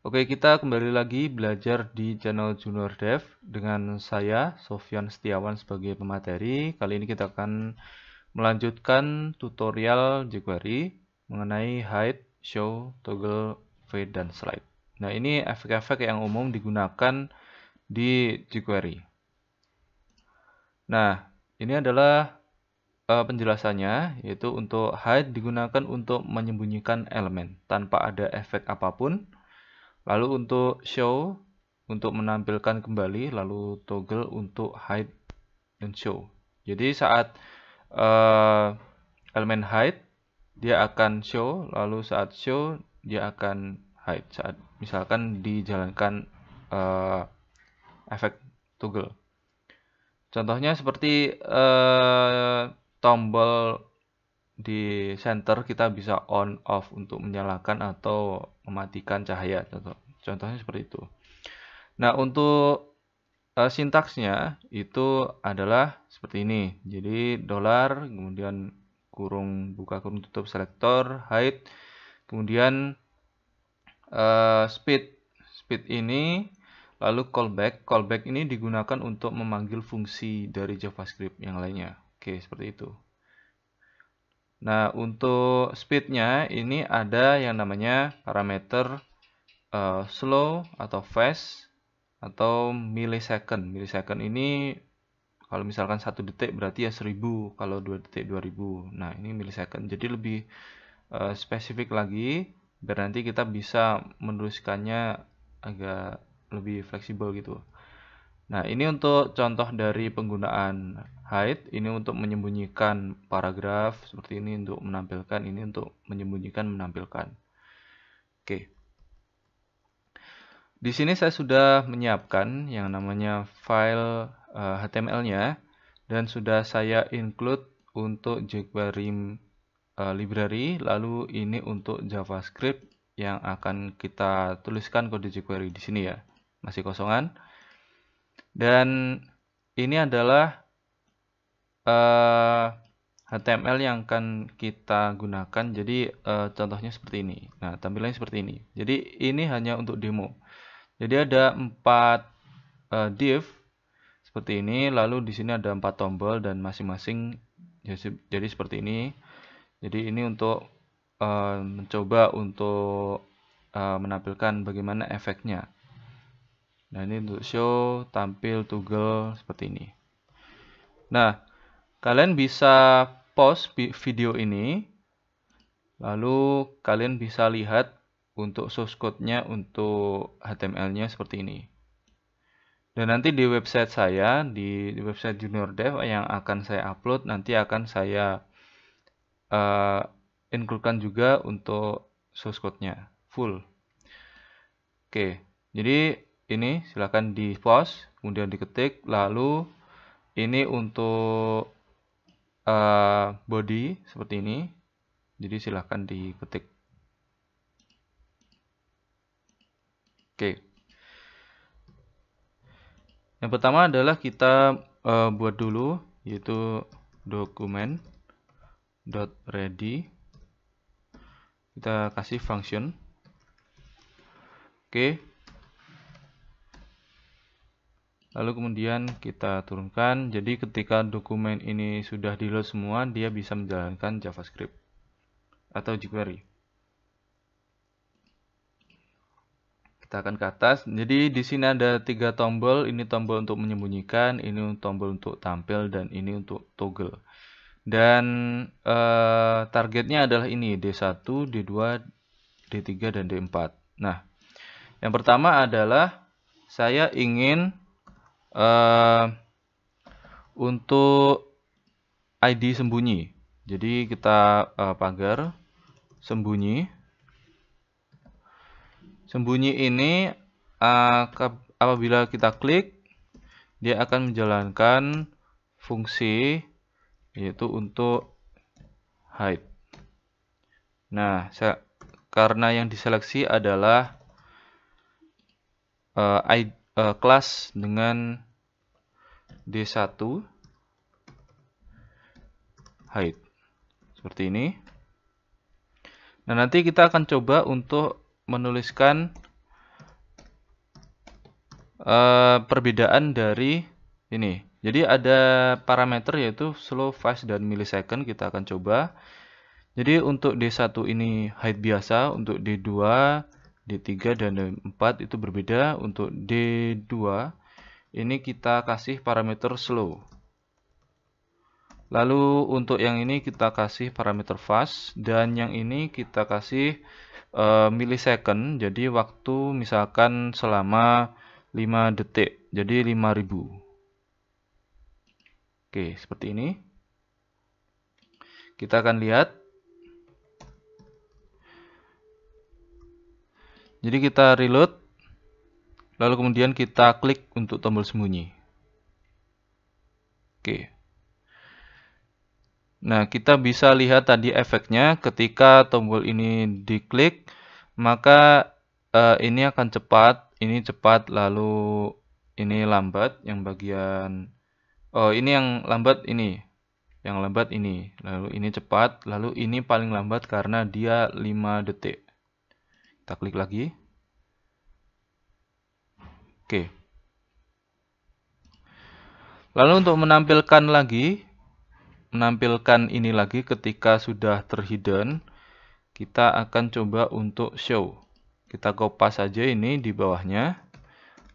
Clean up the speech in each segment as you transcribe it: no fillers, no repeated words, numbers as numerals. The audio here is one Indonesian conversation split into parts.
Oke, kita kembali lagi belajar di channel Junior Dev dengan saya, Sofyan Setiawan sebagai pemateri. Kali ini kita akan melanjutkan tutorial jQuery mengenai hide, show, toggle, fade, dan slide. Nah, ini efek-efek yang umum digunakan di jQuery. Nah, ini adalah penjelasannya, yaitu untuk hide digunakan untuk menyembunyikan elemen tanpa ada efek apapun. Lalu untuk show, untuk menampilkan kembali, lalu toggle untuk hide dan show. Jadi saat elemen hide, dia akan show, lalu saat show, dia akan hide. Saat misalkan dijalankan efek toggle. Contohnya seperti tombol di center kita bisa on off untuk menyalakan atau mematikan cahaya. Contohnya seperti itu. Nah, untuk sintaksnya itu adalah seperti ini. Jadi $, kemudian kurung buka kurung tutup selektor, hide, kemudian speed ini, lalu callback. Callback ini digunakan untuk memanggil fungsi dari JavaScript yang lainnya. Oke, seperti itu. Nah, untuk speednya ini ada yang namanya parameter slow atau fast atau millisecond. Millisecond ini kalau misalkan 1 detik berarti ya 1000, kalau 2 detik 2000. Nah, ini millisecond. Jadi lebih spesifik lagi biar nanti kita bisa menuliskannya agak lebih fleksibel gitu. Nah, ini untuk contoh dari penggunaan hide, ini untuk menyembunyikan paragraf, seperti ini untuk menampilkan, ini untuk menyembunyikan menampilkan. Oke. Di sini saya sudah menyiapkan yang namanya file HTML-nya dan sudah saya include untuk jQuery library, lalu ini untuk JavaScript yang akan kita tuliskan kode jQuery di sini ya. Masih kosongan. Dan ini adalah HTML yang akan kita gunakan. Jadi contohnya seperti ini. Nah, tampilannya seperti ini. Jadi ini hanya untuk demo. Jadi ada 4 div seperti ini. Lalu di sini ada 4 tombol dan masing-masing jadi seperti ini. Jadi ini untuk mencoba untuk menampilkan bagaimana efeknya. Nah, ini untuk show, tampil, toggle seperti ini. Nah, kalian bisa pause video ini, lalu kalian bisa lihat untuk source code-nya untuk HTML-nya seperti ini. Dan nanti di website saya, di website Junior Dev yang akan saya upload, nanti akan saya include-kan juga untuk source code-nya full. Oke, jadi ini silahkan di pause, kemudian diketik, lalu ini untuk body seperti ini, jadi silahkan diketik. Oke, yang pertama adalah kita buat dulu, yaitu document.ready, kita kasih function. Oke, lalu kemudian kita turunkan. Jadi ketika dokumen ini sudah di load semua, dia bisa menjalankan JavaScript atau jQuery. Kita akan ke atas. Jadi di sini ada 3 tombol. Ini tombol untuk menyembunyikan, ini tombol untuk tampil, dan ini untuk toggle. Dan targetnya adalah ini D1, D2, D3, dan D4. Nah, yang pertama adalah saya ingin untuk ID sembunyi. Jadi kita pagar sembunyi. Sembunyi ini apabila kita klik, dia akan menjalankan fungsi yaitu untuk hide. Nah, karena yang diseleksi adalah kelas dengan D1 hide. Seperti ini. Nah, nanti kita akan coba untuk menuliskan perbedaan dari ini. Jadi ada parameter yaitu slow, fast, dan millisecond. Kita akan coba. Jadi untuk D1 ini height biasa, untuk D2, D3, dan D4 itu berbeda. Untuk D2 ini kita kasih parameter slow. Lalu untuk yang ini kita kasih parameter fast, dan yang ini kita kasih millisecond. Jadi waktu misalkan selama 5 detik. Jadi 5000. Oke, seperti ini. Kita akan lihat. Jadi kita reload. Lalu kemudian kita klik untuk tombol sembunyi. Oke. Nah, kita bisa lihat tadi efeknya ketika tombol ini diklik, maka ini akan cepat, ini cepat, lalu ini lambat, yang bagian ini yang lambat ini. Yang lambat ini, lalu ini cepat, lalu ini paling lambat karena dia 5 detik. Kita klik lagi. Oke. Lalu untuk menampilkan ini lagi ketika sudah terhidden, kita akan coba untuk show. Kita kopas saja ini di bawahnya,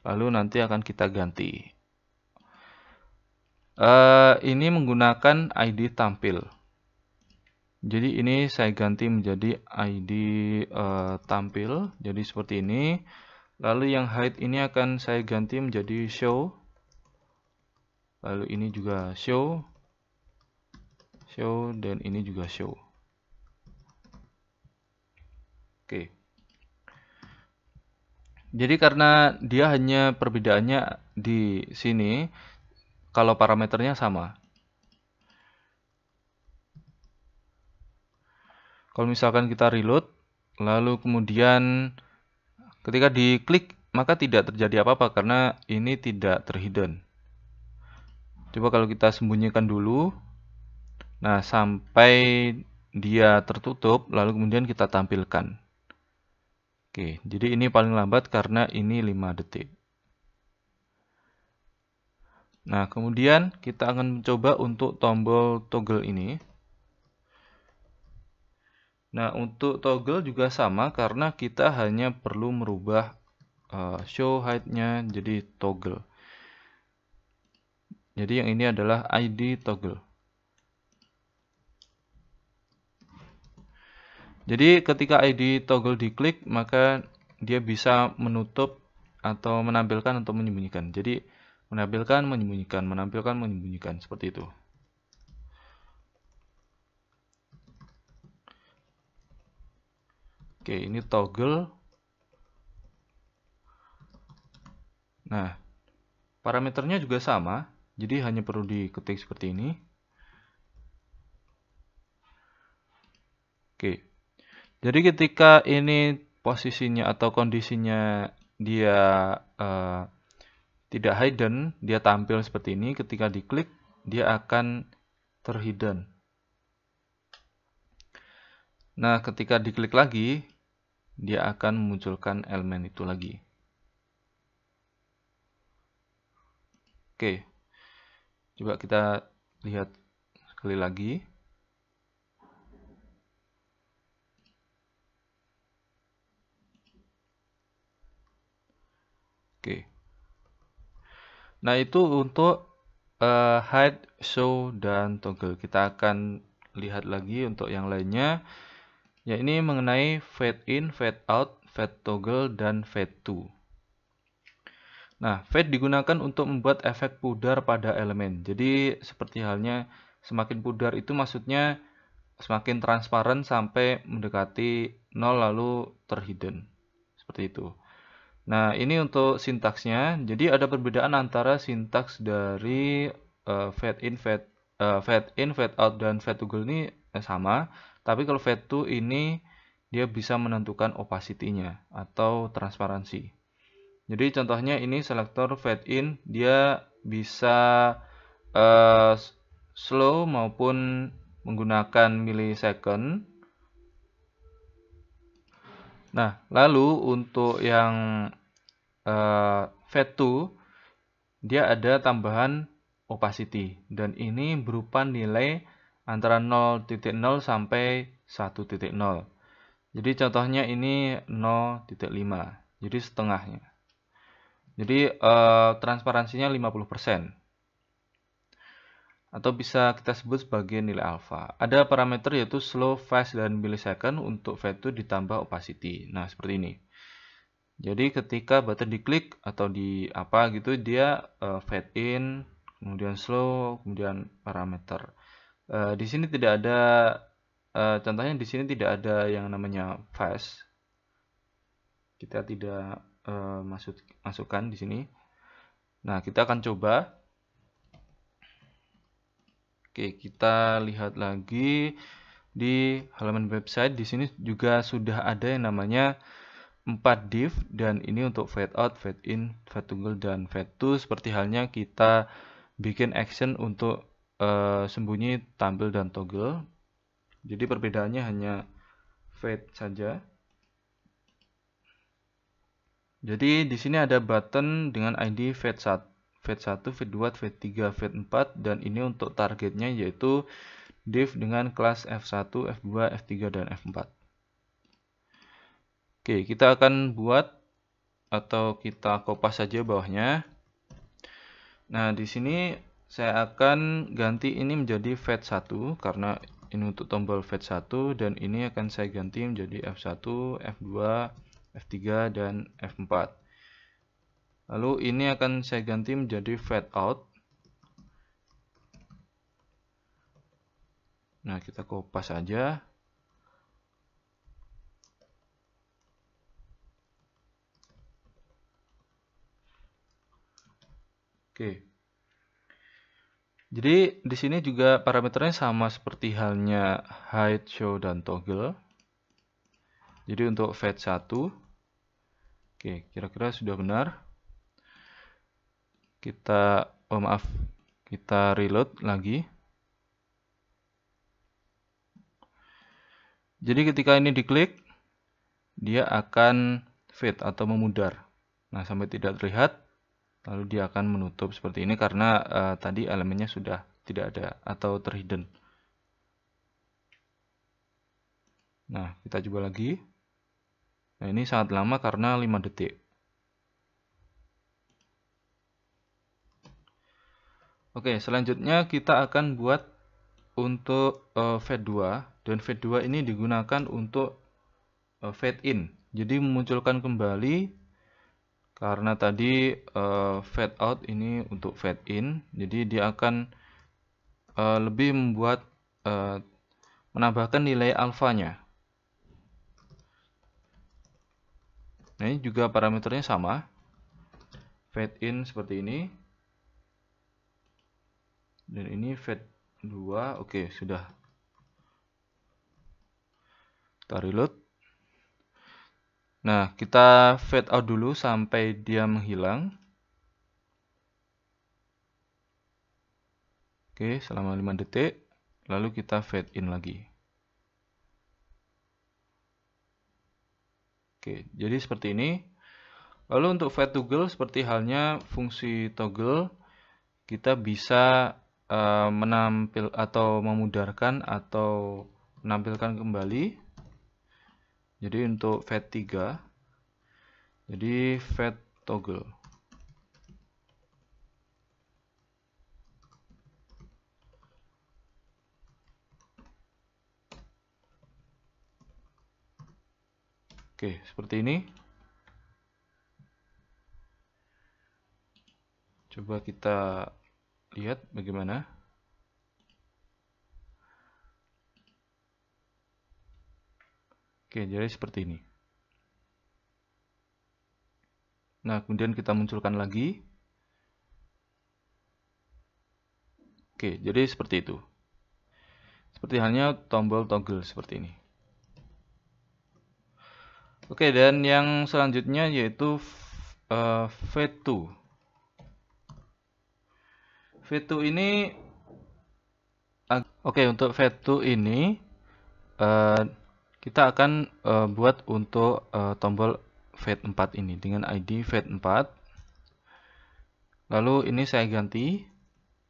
lalu nanti akan kita ganti. Ini menggunakan ID tampil. Jadi ini saya ganti menjadi ID tampil. Jadi seperti ini. Lalu yang height ini akan saya ganti menjadi show. Lalu ini juga show. Show, dan ini juga show. Oke. Jadi karena dia hanya perbedaannya di sini, kalau parameternya sama. Kalau misalkan kita reload, lalu kemudian ketika diklik, maka tidak terjadi apa-apa karena ini tidak terhidden. Coba kalau kita sembunyikan dulu. Nah, sampai dia tertutup, lalu kemudian kita tampilkan. Oke, jadi ini paling lambat karena ini 5 detik. Nah, kemudian kita akan mencoba untuk tombol toggle ini. Nah, untuk toggle juga sama karena kita hanya perlu merubah show height-nya jadi toggle. Jadi yang ini adalah ID toggle. Jadi ketika ID toggle diklik, maka dia bisa menutup atau menampilkan atau menyembunyikan. Jadi menampilkan, menyembunyikan, menampilkan, menyembunyikan, seperti itu. Oke, ini toggle. Nah, parameternya juga sama, jadi hanya perlu diketik seperti ini. Oke, jadi ketika ini posisinya atau kondisinya dia tidak hidden, dia tampil seperti ini. Ketika diklik, dia akan terhidden. Nah, ketika diklik lagi, dia akan memunculkan elemen itu lagi. Oke, coba kita lihat sekali lagi. Oke. Nah, itu untuk hide, show, dan toggle. Kita akan lihat lagi untuk yang lainnya. Ya, ini mengenai fade in, fade out, fade toggle, dan fade to. Nah, fade digunakan untuk membuat efek pudar pada elemen. Jadi, seperti halnya semakin pudar itu maksudnya semakin transparan sampai mendekati 0 lalu terhidden. Seperti itu. Nah, ini untuk sintaksnya. Jadi ada perbedaan antara sintaks dari fade in, fade out, dan fade toggle ini sama. Tapi kalau fade to ini dia bisa menentukan opacity-nya atau transparansi. Jadi contohnya ini selektor fade in, dia bisa slow maupun menggunakan millisecond. Nah, lalu untuk yang Fade to, dia ada tambahan opacity, dan ini berupa nilai antara 0.0 sampai 1.0. Jadi contohnya ini 0.5, jadi setengahnya. Jadi transparansinya 50%. Atau bisa kita sebut sebagai nilai alfa. Ada parameter yaitu slow, fast, dan millisecond untuk fade to ditambah opacity. Nah, seperti ini. Jadi ketika button diklik atau di apa gitu, dia fade in, kemudian slow, kemudian parameter. Di sini tidak ada, contohnya di sini tidak ada yang namanya fast. Kita tidak masukkan di sini. Nah, kita akan coba. Oke, kita lihat lagi di halaman website. Di sini juga sudah ada yang namanya 4 div, dan ini untuk fade out, fade in, fade toggle, dan fade to. Seperti halnya kita bikin action untuk sembunyi, tampil, dan toggle. Jadi perbedaannya hanya fade saja. Jadi di sini ada button dengan ID fade 1, fade 2, fade 3, fade 4, dan ini untuk targetnya yaitu div dengan kelas F1, F2, F3, dan F4. Oke, kita akan buat atau kita kopas saja bawahnya. Nah, di sini saya akan ganti ini menjadi fade 1 karena ini untuk tombol fade 1, dan ini akan saya ganti menjadi F1, F2, F3, dan F4. Lalu ini akan saya ganti menjadi fade out. Nah, kita kopas saja. Oke. Jadi di sini juga parameternya sama seperti halnya hide, show, dan toggle. Jadi untuk fade 1. Oke, kira-kira sudah benar. Kita reload lagi. Jadi ketika ini diklik, dia akan fade atau memudar. Nah, sampai tidak terlihat, lalu dia akan menutup seperti ini karena tadi elemennya sudah tidak ada atau terhidden. Nah, kita coba lagi. Nah, ini sangat lama karena 5 detik. Oke, selanjutnya kita akan buat untuk fade 2, dan fade 2 ini digunakan untuk fade in. Jadi memunculkan kembali, karena tadi fade out ini untuk fade in, jadi dia akan lebih membuat menambahkan nilai alfanya. Nah, ini juga parameternya sama, fade in seperti ini, dan ini fade 2. Oke, sudah. Kita reload. Nah, kita fade out dulu sampai dia menghilang. Oke, selama 5 detik. Lalu kita fade in lagi. Oke, jadi seperti ini. Lalu untuk fade toggle, seperti halnya fungsi toggle, kita bisa menampil atau memudarkan atau menampilkan kembali. Jadi untuk fade 3, jadi fade toggle. Oke, seperti ini. Coba kita lihat bagaimana. Oke, jadi seperti ini. Nah, kemudian kita munculkan lagi. Oke, jadi seperti itu. Seperti halnya tombol toggle seperti ini. Oke, dan yang selanjutnya yaitu fade to. Fade to ini, oke, untuk fade to ini kita akan buat untuk tombol fade 4 ini dengan ID fade 4. Lalu ini saya ganti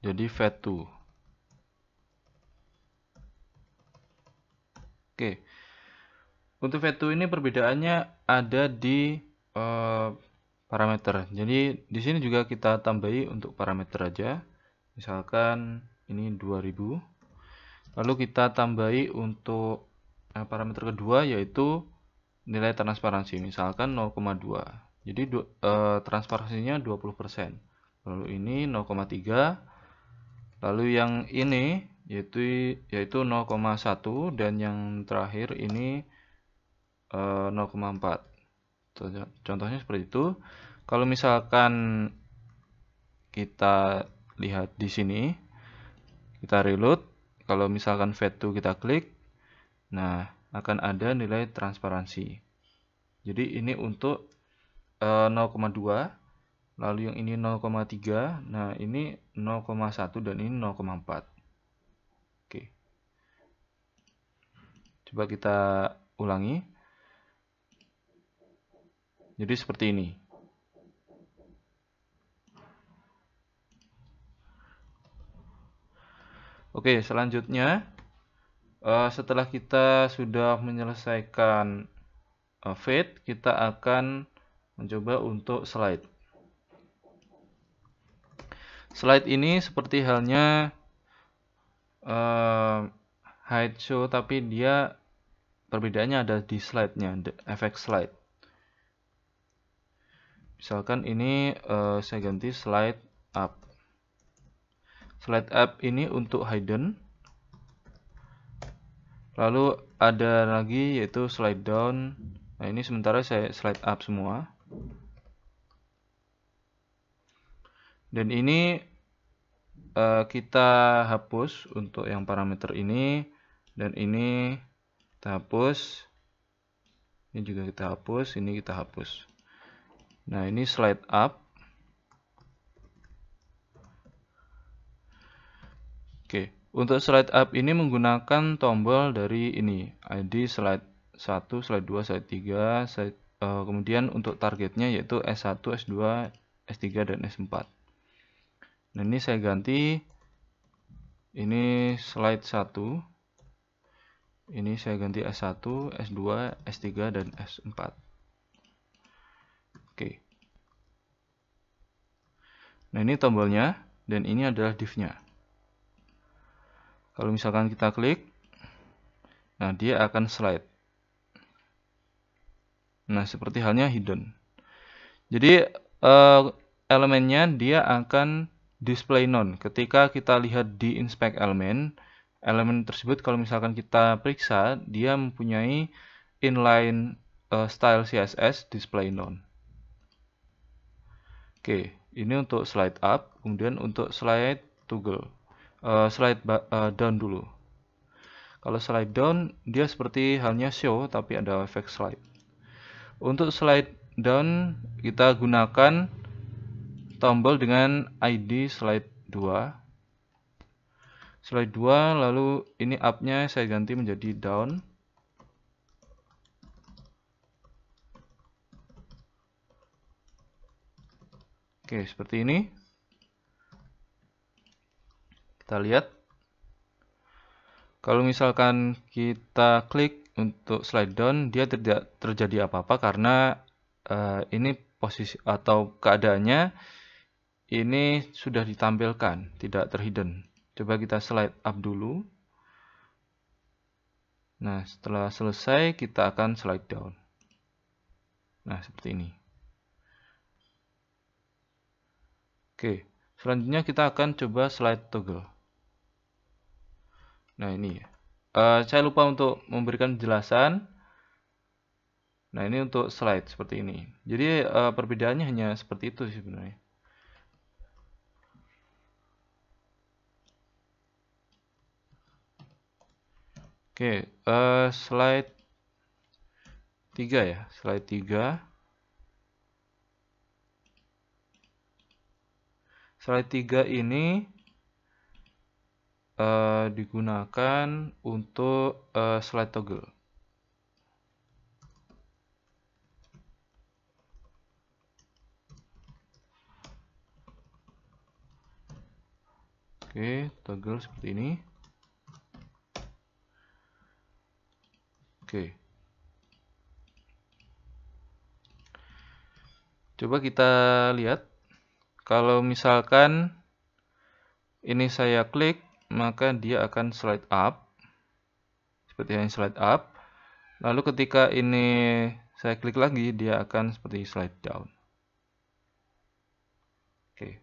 jadi fade 2. Oke. Untuk fade 2 ini perbedaannya ada di parameter. Jadi di sini juga kita tambahi untuk parameter aja. Misalkan ini 2000. Lalu kita tambahi untuk parameter kedua yaitu nilai transparansi, misalkan 0,2. Jadi transparansinya 20%. Lalu ini 0,3. Lalu yang ini yaitu 0,1 dan yang terakhir ini 0,4. Contohnya seperti itu. Kalau misalkan kita lihat di sini, kita reload. Kalau misalkan fade to kita klik, nah akan ada nilai transparansi. Jadi ini untuk 0,2, lalu yang ini 0,3, nah ini 0,1 dan ini 0,4. Oke. Coba kita ulangi. Jadi seperti ini. Oke, selanjutnya setelah kita sudah menyelesaikan fade, kita akan mencoba untuk slide. Slide ini seperti halnya hide show, tapi dia perbedaannya ada di slide-nya, efek slide. Misalkan ini saya ganti slide up. Slide up ini untuk hidden. Lalu ada lagi yaitu slide down. Nah, ini sementara saya slide up semua. Dan ini kita hapus untuk yang parameter ini, dan ini kita hapus. Ini juga kita hapus, ini kita hapus. Nah, ini slide up. Oke, untuk slide up ini menggunakan tombol dari ini, ID slide 1, slide 2, slide 3, kemudian untuk targetnya yaitu S1, S2, S3, dan S4. Nah, ini saya ganti, ini slide 1, ini saya ganti S1, S2, S3, dan S4. Oke. Nah, ini tombolnya, dan ini adalah div-nya. Kalau misalkan kita klik, nah dia akan slide. Nah, seperti halnya hidden. Jadi elemennya dia akan display none. Ketika kita lihat di inspect elemen tersebut kalau misalkan kita periksa, dia mempunyai inline style CSS display none. Oke, ini untuk slide up, kemudian untuk slide toggle. Slide down dulu. Kalau slide down, dia seperti halnya show, tapi ada efek slide. Untuk slide down, kita gunakan tombol dengan ID slide 2. Slide 2, lalu ini up-nya saya ganti menjadi down. Oke, seperti ini. Kita lihat. Kalau misalkan kita klik untuk slide down, dia tidak terjadi apa-apa karena ini posisi atau keadaannya ini sudah ditampilkan, tidak terhidden. Coba kita slide up dulu. Nah, setelah selesai kita akan slide down. Nah, seperti ini. Oke, selanjutnya kita akan coba slide toggle. Nah, ini ya. Saya lupa untuk memberikan penjelasan. Nah, ini untuk slide seperti ini. Jadi perbedaannya hanya seperti itu sih sebenarnya. Oke, slide 3 ya. Slide 3. Slide 3 ini digunakan untuk slide toggle. Oke, toggle seperti ini. Oke. Coba kita lihat. Kalau misalkan ini saya klik, maka dia akan slide up. Seperti yang slide up. Lalu ketika ini saya klik lagi, dia akan seperti slide down. Oke.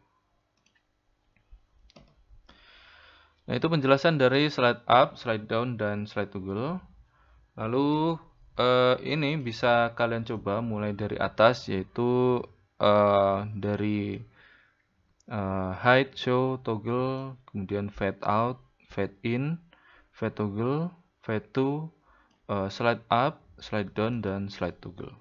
Nah, itu penjelasan dari slide up, slide down, dan slide toggle. Lalu ini bisa kalian coba mulai dari atas, yaitu dari hide, show, toggle, kemudian fade out, fade in, fade toggle, fade to, slide up, slide down, dan slide toggle.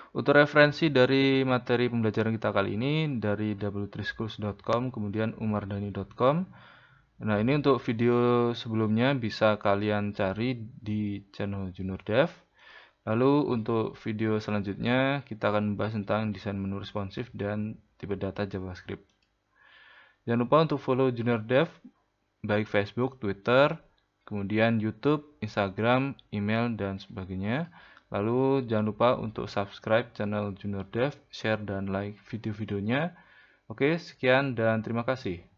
Untuk referensi dari materi pembelajaran kita kali ini dari w3schools.com, kemudian umardani.com. Nah, ini untuk video sebelumnya bisa kalian cari di channel Junior Dev. Lalu untuk video selanjutnya kita akan membahas tentang desain menu responsif dan tipe data JavaScript. Jangan lupa untuk follow Junior Dev baik Facebook, Twitter, kemudian YouTube, Instagram, email, dan sebagainya. Lalu jangan lupa untuk subscribe channel Junior Dev, share dan like video-videonya. Oke, sekian dan terima kasih.